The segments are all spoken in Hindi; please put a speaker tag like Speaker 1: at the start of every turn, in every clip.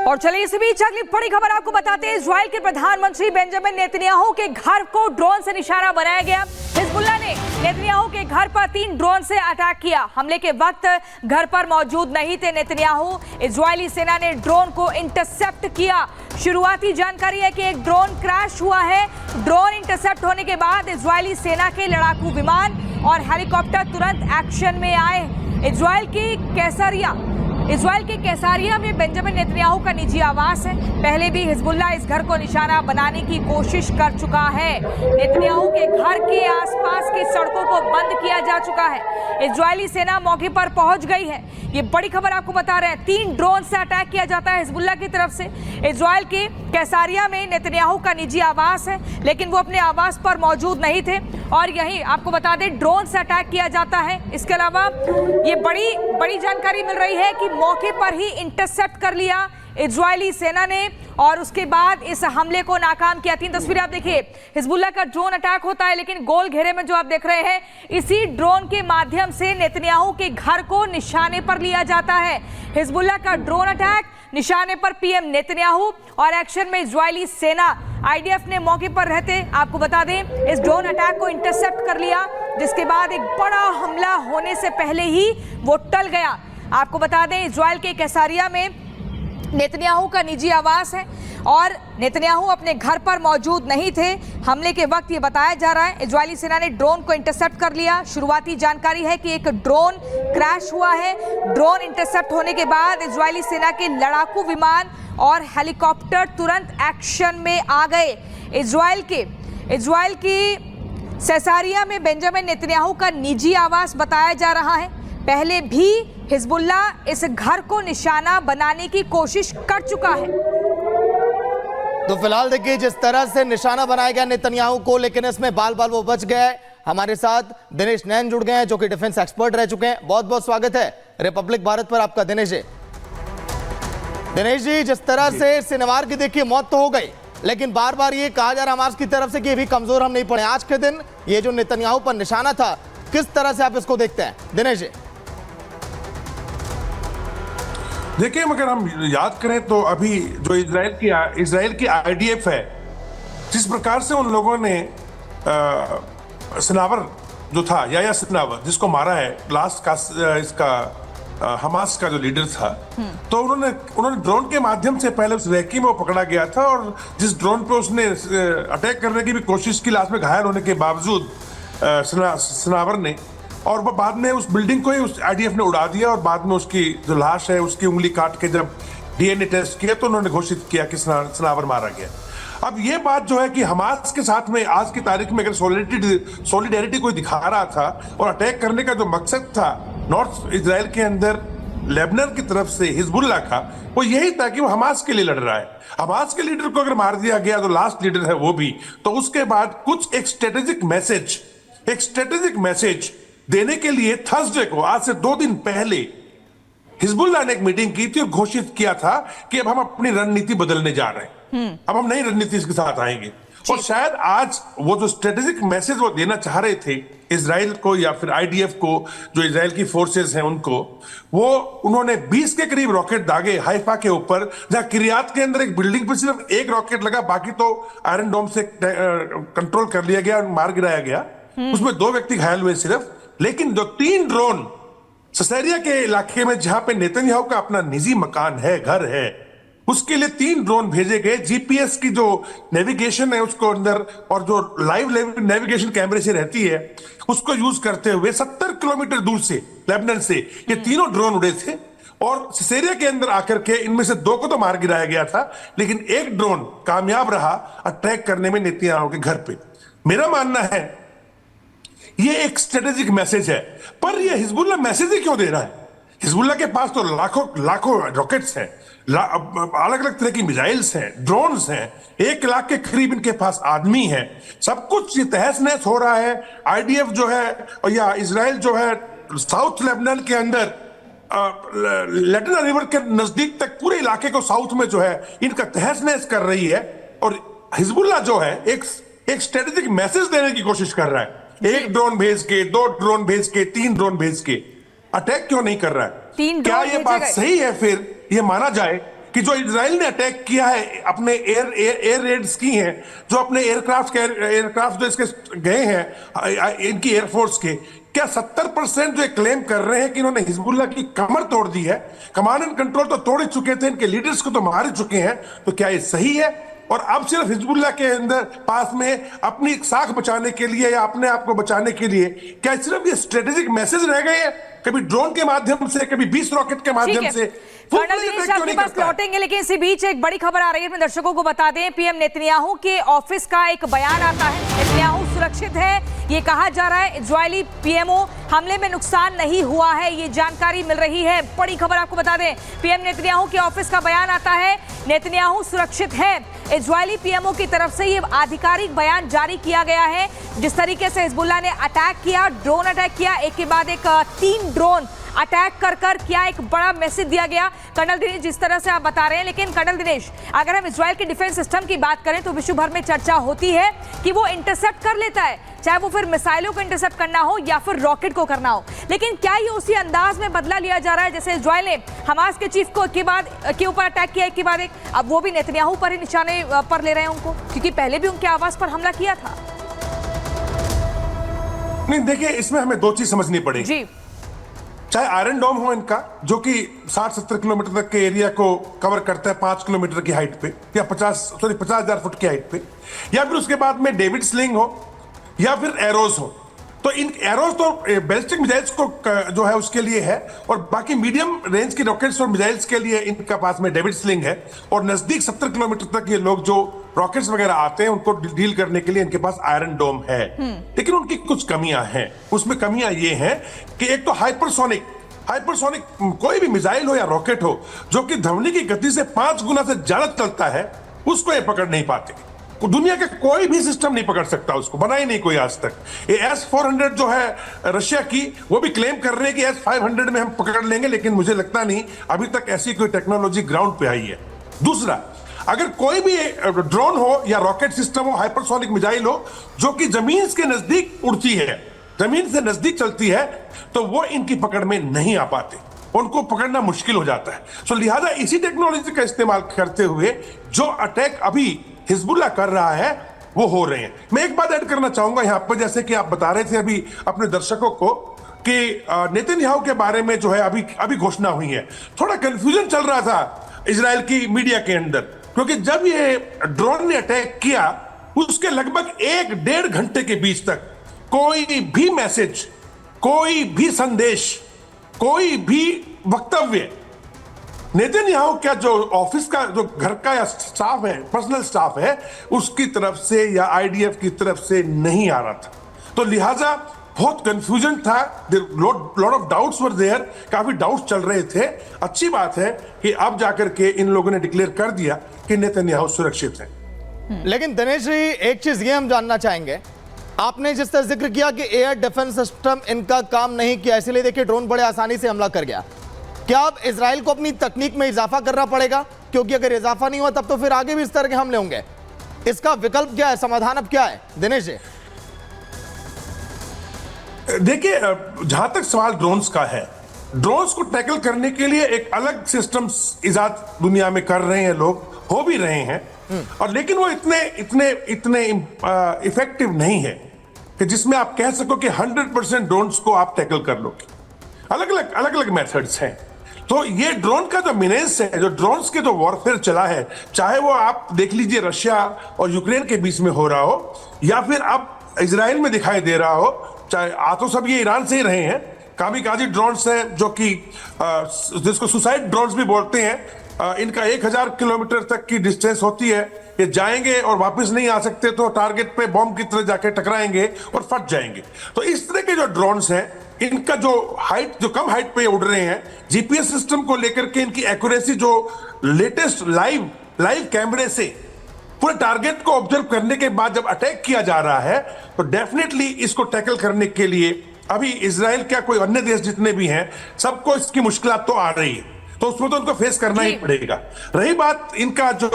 Speaker 1: और चलिए इसी बीच अगली बड़ी खबर आपको बताते हैं। इजराइल के प्रधानमंत्री बेंजामिन नेतन्याहू के घर को ड्रोन से निशाना बनाया गया। हिजबुल्लाह ने नेतन्याहू के घर पर 3 ड्रोन से अटैक किया। हमले के वक्त घर पर मौजूद नहीं थे नेतन्याहू। इजरायली सेना ने ड्रोन को इंटरसेप्ट किया। शुरुआती जानकारी है कि एक ड्रोन क्रैश हुआ है। ड्रोन इंटरसेप्ट होने के बाद इजरायली सेना के लड़ाकू विमान और हेलीकॉप्टर तुरंत एक्शन में आए। इजराइल के कैसारिया में बेंजामिन नेतन्याहू का निजी आवास है। पहले भी हिजबुल्लाह इस घर को निशाना बनाने की कोशिश कर चुका है। नेतन्याहू के घर के आसपास की सड़कों को बंद किया जा चुका है। इजरायली सेना मौके पर पहुंच गई है। ये बड़ी खबर आपको बता रहे हैं। 3 ड्रोन से अटैक किया जाता है हिजबुल्लाह की तरफ से। इजराइल के कैसारिया में नेतन्याहू का निजी आवास है, लेकिन वो अपने आवास पर मौजूद नहीं थे और यही आपको बता दें ड्रोन से अटैक किया जाता है। इसके अलावा ये बड़ी जानकारी मिल रही है कि मौके पर ही इंटरसेप्ट कर लिया इजरायली सेना ने और उसके बाद इस हमले को नाकाम किया। 3 तस्वीरें आप देखिए। हिजबुल्लाह का ड्रोन अटैक होता है, लेकिन गोल घेरे में जो आप देख रहे हैं, इसी ड्रोन के माध्यम से नेतन्याहू के घर को निशाने पर लिया जाता है। हिजबुल्लाह का ड्रोन अटैक, निशाने पर पीएम नेतन्याहू और एक्शन में इजरायली सेना। आईडीएफ ने मौके पर रहते आपको बता दें इस ड्रोन अटैक को इंटरसेप्ट कर लिया, जिसके बाद एक बड़ा हमला होने से पहले ही वो टल गया। आपको बता दें इजराइल के कैसारिया में नेतन्याहू का निजी आवास है और नेतन्याहू अपने घर पर मौजूद नहीं थे। हमले के वक्त ये बताया जा रहा है इजरायली सेना ने ड्रोन को इंटरसेप्ट कर लिया। शुरुआती जानकारी है कि एक ड्रोन क्रैश हुआ है। ड्रोन इंटरसेप्ट होने के बाद इजरायली सेना के लड़ाकू विमान और हेलीकॉप्टर तुरंत एक्शन में आ गए। इजराइल की कैसारिया में बेंजामिन नेतन्याहू का निजी आवास बताया जा रहा है। पहले भी हिजबुल्लाह इस घर को निशाना बनाने की कोशिश कर चुका है।
Speaker 2: तो फिलहाल देखिए जिस तरह से निशाना बनाया गया नेतन्याहू को, लेकिन इसमें बाल बाल वो बच गए। हमारे साथ दिनेश नैन जुड़ गए हैं जो कि डिफेंस एक्सपर्ट रह चुके हैं। बहुत बहुत स्वागत है रिपब्लिक भारत पर आपका दिनेश जी। दिनेश जी, जिस तरह से सिनेवार की देखिए मौत तो हो गई, लेकिन बार बार ये कहा जा रहा हमास की तरफ से कि भी कमजोर हम नहीं पड़े। आज के दिन ये जो नेतन्याहू पर निशाना था, किस तरह से आप इसको देखते हैं दिनेश जी?
Speaker 3: देखिए, मगर हम याद करें तो अभी जो इजराइल की आईडीएफ है, जिस प्रकार से उन लोगों ने सनावर जो था या सनावर जिसको मारा है लास्ट का इसका हमास का जो लीडर था, तो उन्होंने ड्रोन के माध्यम से पहले उस रेकी में वो पकड़ा गया था और जिस ड्रोन पे उसने अटैक करने की भी कोशिश की, लास्ट में घायल होने के बावजूद सनावर ने, और वो बाद में उस बिल्डिंग को ही उस आईडीएफ ने उड़ा दिया और बाद में उसकी जो लाश है उसकी उंगली काट के जब डीएनए टेस्ट किया तो उन्होंने घोषित किया कि सनावर मारा गया। अब ये बात जो है कि हमास के साथ में आज की तारीख में अगर सॉलिडेरिटी कोई दिखा रहा था और अटैक करने का जो मकसद था नॉर्थ इजराइल के अंदर लेबनान की तरफ से हिजबुल्लाह का, वो यही था कि वो हमास के लिए लड़ रहा है। हमास के लीडर को अगर मार दिया गया, तो लास्ट लीडर है वो भी, तो उसके बाद कुछ एक स्ट्रेटेजिक मैसेज देने के लिए थर्सडे को, आज से 2 दिन पहले, हिजबुल्लाह ने एक मीटिंग की थी और घोषित किया था कि अब हम अपनी रणनीति बदलने जा रहे हैं। अब हम नई रणनीति के साथ आएंगे। और शायद आज वो जो स्ट्रेटेजिक मैसेज वो देना चाह रहे थे इजराइल को या फिर आईडीएफ को, जो इजराइल की फोर्सेस हैं उनको, वो उन्होंने 20 के करीब रॉकेट दागे हाइफा के ऊपर, जहां किरियात के अंदर एक बिल्डिंग पर सिर्फ 1 रॉकेट लगा, बाकी तो आयरन डोम से कंट्रोल कर लिया गया और मार गिराया गया। उसमें 2 व्यक्ति घायल हुए सिर्फ। लेकिन जो 3 ड्रोन ससैरिया के इलाके में, जहां पे नेतन्याहू का अपना निजी मकान है, घर है, उसके लिए 3 ड्रोन भेजे गए। जीपीएस की जो नेविगेशन है उसको अंदर, और जो लाइव नेविगेशन कैमरे से रहती है उसको यूज करते हुए 70 किलोमीटर दूर से, लेबनान से, ये तीनों ड्रोन उड़े थे और ससैरिया के अंदर आकर के इनमें से 2 को तो मार गिराया गया था, लेकिन 1 ड्रोन कामयाब रहा अटैक करने में नेतन्याहू के घर पे। मेरा मानना है ये एक स्ट्रेटेजिक मैसेज है, पर ये हिजबुल्लाह मैसेज ही क्यों दे रहा है? हिजबुल्लाह के पास तो लाखों रॉकेट्स हैं, अलग अलग तरह की मिसाइल्स हैं, ड्रोन्स हैं, 1 लाख के करीब इनके पास आदमी हैं। सब कुछ ये तहस नहस हो रहा है। आईडीएफ जो है या इजराइल जो है साउथ लेबनान के अंदर लैटिना रिवर के नजदीक तक पूरे इलाके को साउथ में जो है इनका तहस नहस कर रही है, और हिजबुल्लाह जो है एक स्ट्रेटेजिक मैसेज देने की कोशिश कर रहा है। 1 ड्रोन भेज के, 2 ड्रोन भेज के, 3 ड्रोन भेज के अटैक क्यों नहीं कर रहा है? क्या ये बात सही है फिर ये माना जाए कि जो इजराइल ने अटैक किया है, अपने एयर रेड्स की हैं, जो अपने एयरक्राफ्ट जो इसके गए हैं इनकी एयरफोर्स के, क्या 70% जो क्लेम कर रहे हैं कि इन्होंने हिजबुल्लाह की कमर तोड़ दी है, कमांड एंड कंट्रोल तो तोड़ ही चुके थे, इनके लीडर्स को तो मार ही चुके हैं, तो क्या ये सही है? और अब सिर्फ हिजबुल्लाह के अंदर पास में अपनी साख बचाने के लिए या अपने आप को बचाने के लिए क्या सिर्फ ये स्ट्रेटेजिक मैसेज रह गए हैं? कभी ड्रोन के माध्यम से, कभी 20 रॉकेट के माध्यम से।
Speaker 1: कर्नल दिनेश आपके पास लौटेंगे, लेकिन इसी बीच एक बड़ी खबर आ रही है, अपने दर्शकों को बता दें। पीएम नेतन्याहू के ऑफिस का एक बयान आता है, नेतन्याहू सुरक्षित है, ये कहा जा रहा है। इजरायली पीएमओ हमले में नुकसान नहीं हुआ है, ये जानकारी मिल रही है। बड़ी खबर आपको बता दें, पीएम नेतन्याहू के ऑफिस का बयान आता है, नेतन्याहू सुरक्षित है। इजरायली पीएमओ की तरफ से ये आधिकारिक बयान जारी किया गया है। जिस तरीके से हिजबुल्लाह ने अटैक किया, ड्रोन अटैक किया, एक के बाद एक 3 ड्रोन अटैक कर क्या एक बड़ा मैसेज दिया गया। कर्नल दिनेश, जिस तरह से आप बता रहे हैं, लेकिन कर्नल दिनेश, अगर हम इजराइल के डिफेंस सिस्टम की बात करें तो विश्व भर में चर्चा होती है कि वो इंटरसेप्ट कर लेता है, चाहे वो फिर मिसाइलों को इंटरसेप्ट करना हो या फिर रॉकेट को करना हो। लेकिन क्या ये उसी अंदाज में बदला लिया जा रहा है जैसे इजराइल ने हमास के चीफ को के ऊपर अटैक किया एक के बाद एक, अब वो भी नेतन्याहू पर ही निशाने पर ले रहे हैं उनको, क्योंकि पहले भी उनके आवास पर हमला किया था।
Speaker 3: नहीं, देखिए, इसमें हमें 2 चीज समझनी पड़ेगी जी। चाहे आयरन डोम हो इनका, जो कि 60-70 किलोमीटर तक के एरिया को कवर करता है 5 किलोमीटर की हाइट पे, या 50,000 फुट की हाइट पे, या फिर उसके बाद में डेविड स्लिंग हो, या फिर एरोज हो। तो इन एरोज तो बैलिस्टिक मिसाइल्स को जो है उसके लिए है, और बाकी मीडियम रेंज की रॉकेट्स और मिसाइल्स के लिए इनका पास में डेविड स्लिंग है। और नजदीक 70 किलोमीटर तक ये लोग जो रॉकेट्स वगैरह आते हैं उनको डील करने के लिए इनके पास आयरन डोम है। लेकिन उनकी कुछ कमियां हैं। उसमें कमियां ये हैं कि एक तो हाइपरसोनिक कोई भी मिसाइल हो या रॉकेट हो जो कि ध्वनि की गति से 5 गुना से ज्यादा चलता है, उसको ये पकड़ नहीं पाते। दुनिया का कोई भी सिस्टम नहीं पकड़ सकता उसको, बना ही नहीं कोई आज तक। ये S-400 जो है रशिया की, वो भी क्लेम कर रहे हैं कि S-500 में हम पकड़ लेंगे, लेकिन मुझे लगता नहीं अभी तक ऐसी कोई टेक्नोलॉजी ग्राउंड पे आई है। दूसरा, अगर कोई भी ड्रोन हो या रॉकेट सिस्टम हो, हाइपरसोनिक मिसाइल हो, जो कि जमीन के नजदीक उड़ती है, जमीन से नजदीक चलती है, तो वो इनकी पकड़ में नहीं आ पाते, उनको पकड़ना मुश्किल हो जाता है। सो लिहाजा इसी टेक्नोलॉजी का इस्तेमाल करते हुए जो अटैक अभी हिजबुल्लाह कर रहा है वो हो रहे हैं। मैं एक बात ऐड करना चाहूंगा यहां पर, जैसे कि आप बता रहे थे अभी अपने दर्शकों को कि नेतन्याहू के बारे में जो है अभी घोषणा हुई है। थोड़ा कंफ्यूजन चल रहा था इजराइल की मीडिया के अंदर, क्योंकि जब ये ड्रोन ने अटैक किया उसके लगभग 1-1.5 घंटे के बीच तक कोई भी मैसेज, कोई भी संदेश, कोई भी वक्तव्य नेतन्याहू का जो ऑफिस का जो घर का या स्टाफ है, पर्सनल स्टाफ है, उसकी तरफ से या आईडीएफ की तरफ से नहीं आ रहा था। तो लिहाजा बहुत कंफ्यूजन था, lot of doubts were there, काफी डाउट्स चल रहे थे। अच्छी बात है कि अब जाकर के इन लोगों ने डिक्लेयर कर दिया कि नेतन्याहू सुरक्षित है।
Speaker 2: लेकिन दिनेश जी, एक चीज ये हम जानना चाहेंगे, आपने जिस तरह जिक्र किया कि एयर डिफेंस सिस्टम इनका काम नहीं किया, इसलिए देखिए ड्रोन बड़े आसानी से हमला कर गया। क्या अब इजराइल को अपनी तकनीक में इजाफा करना पड़ेगा? क्योंकि अगर इजाफा नहीं हुआ तब तो फिर आगे भी इस तरह के हमले होंगे। इसका विकल्प क्या है, समाधान अब क्या है दिनेश जी?
Speaker 3: देखिए, जहां तक सवाल ड्रोन्स का है, ड्रोन्स को टैकल करने के लिए एक अलग सिस्टम इजाद दुनिया में कर रहे हैं लोग, हो भी रहे हैं, और लेकिन वो इतने इफेक्टिव नहीं है कि जिसमें आप कह सको कि 100% ड्रोन्स को आप टैकल कर लोगे। अलग अलग मेथड्स हैं। तो ये ड्रोन का जो मीनेंस है, जो ड्रोन्स के जो वॉरफेयर चला है, चाहे वो आप देख लीजिए रशिया और यूक्रेन के बीच में हो रहा हो, या फिर अब इजराइल में दिखाई दे रहा हो, चाहे आ तो सब ये ईरान से ही रहे हैं। कामिकाजी ड्रोन्स हैं जो कि जिसको सुसाइड ड्रोन्स भी बोलते हैं। इनका 1000 किलोमीटर तक की डिस्टेंस होती है, ये जाएंगे और वापस नहीं आ सकते, तो टारगेट पे बॉम्ब की तरह जाके टकराएंगे और फट जाएंगे। तो इस तरह के जो ड्रोन्स हैं, इनका जो कम हाइट पे उड़ रहे हैं, जीपीएस सिस्टम को लेकर के इनकी एक्यूरेसी जो लेटेस्ट लाइव कैमरे से पूरे टारगेट को ऑब्जर्व करने के बाद जब अटैक किया जा रहा है, तो डेफिनेटली इसको टैकल करने के लिए अभी इजराइल क्या कोई अन्य देश जितने भी हैं, सबको इसकी मुश्किलात तो आ रही है, तो उसमें तो उनको फेस करना ही पड़ेगा। रही बात इनका जो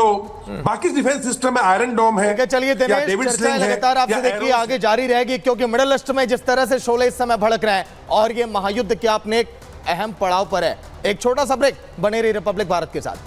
Speaker 3: बाकी डिफेंस सिस्टम है, आयरन डोम है,
Speaker 2: चलिए लगातार आपसे देखिए आगे जारी रहेगी, क्योंकि मिडिल ईस्ट में जिस तरह से शोले इस समय भड़क रहे हैं और ये महायुद्ध क्या अपने एक अहम पड़ाव पर है। एक छोटा सा ब्रेक, बने रही रिपब्लिक भारत के साथ।